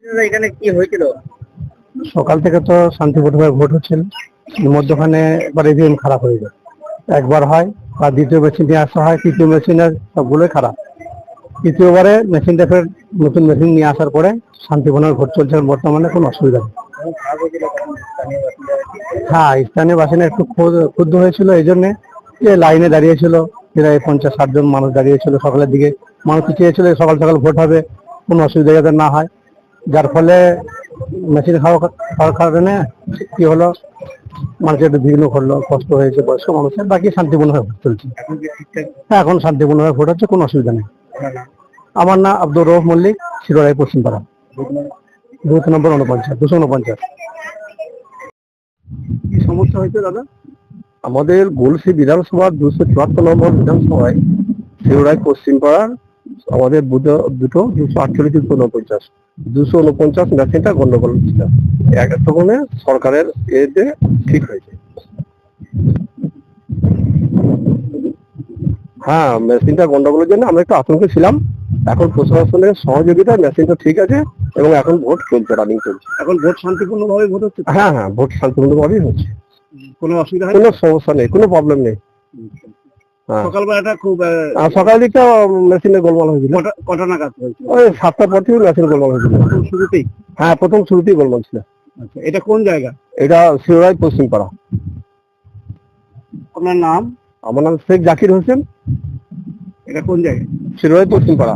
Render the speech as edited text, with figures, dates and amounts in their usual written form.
এখানে কি হয়েছিল? সকাল থেকে তো শান্তিপূর্ণভাবে ভোট হচ্ছিল, এর মধ্যখানে একবার ইভিএম খারাপ হয়ে যায়, একবার হয় বা দ্বিতীয় মেশিন নিয়ে আসা হয়, তৃতীয় মেশিনের সবগুলোই খারাপ। তৃতীয়বারে মেশিনটা ফের নতুন মেশিন নিয়ে আসার পরে শান্তিপূর্ণভাবে ভোট চলছে বর্তমানে, কোনো অসুবিধা নেই। হ্যাঁ, স্থানীয় বাসিন্দা একটু ক্ষুব্ধ হয়েছিল এই জন্যে যে লাইনে দাঁড়িয়েছিল, প্রায় 50-60 জন মানুষ দাঁড়িয়েছিল সকালের দিকে। মানুষ চেয়েছিল সকাল সকাল ভোট হবে, কোনো অসুবিধা যাতে না হয়, যার ফলে মেশিন খাওয়ার কারণে কি হলো, মানুষের একটু বিঘ্ন করলো, কষ্ট হয়েছে বয়স্ক মানুষের। বাকি শান্তিপূর্ণভাবে ভোট চলছে। হ্যাঁ, এখন শান্তিপূর্ণভাবে ভোট হচ্ছে, কোনো অসুবিধা নেই। আমার নাম আব্দুর রউফ মল্লিক, শিরোড়াই পশ্চিমপাড়া, বুথ নম্বর 249। কি সমস্যা হয়েছে দাদা? আমাদের গলসি বিধানসভার 274 নম্বর বিধানসভায় শিউরাই পশ্চিমপাড়ার আমাদের বুথে দুটো 248 249 249 মেশিনটা গন্ডগোল ছিল। তখন সরকারের এতে ঠিক হয়েছে। হ্যাঁ, মেশিনটা গন্ডগোলের জন্য আমরা একটু আতঙ্কে ছিলাম। এখন প্রশাসনের সহযোগিতায় মেশিনটা ঠিক আছে এবং এখন ভোট চলছে, রানিং চলছে। এখন ভোট শান্তিপূর্ণভাবে ভোট হচ্ছে? হ্যাঁ হ্যাঁ, ভোট শান্তিপূর্ণভাবেই হচ্ছে, কোনো অসুবিধা কোনো সমস্যা নেই, কোনো প্রবলেম নেই। সকালবেলাটা খুব সকাল দিকটা মেশিনে গোলমাল হয়েছিল। কটা নাগাদ হয়েছিল? ওই 7টার পর থেকে মেশিন গোলমাল হয়েছিল। শুরুতেই? হ্যাঁ, প্রথম শুরুতেই গোলমাল ছিল। আচ্ছা, এটা কোন জায়গা? এটা শিউরাই পশ্চিমপাড়া। আপনার নাম? আমার নাম শেখ জাকির হোসেন। এটা কোন জায়গা? শিউরাই পশ্চিমপাড়া।